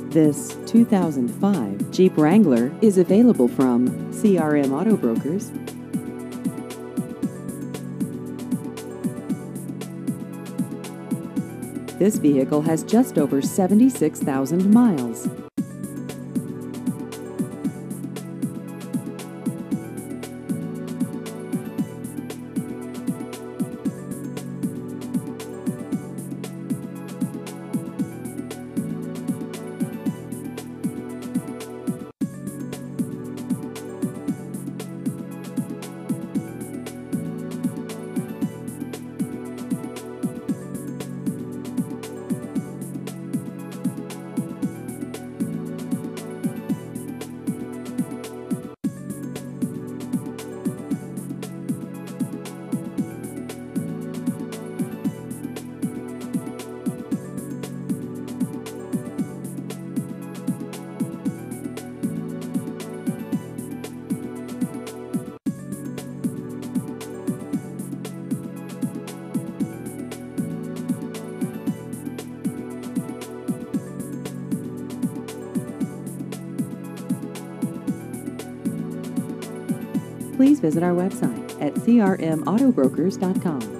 This 2005 Jeep Wrangler is available from CRM Auto Brokers. This vehicle has just over 76,000 miles. Please visit our website at crmautobrokers.com.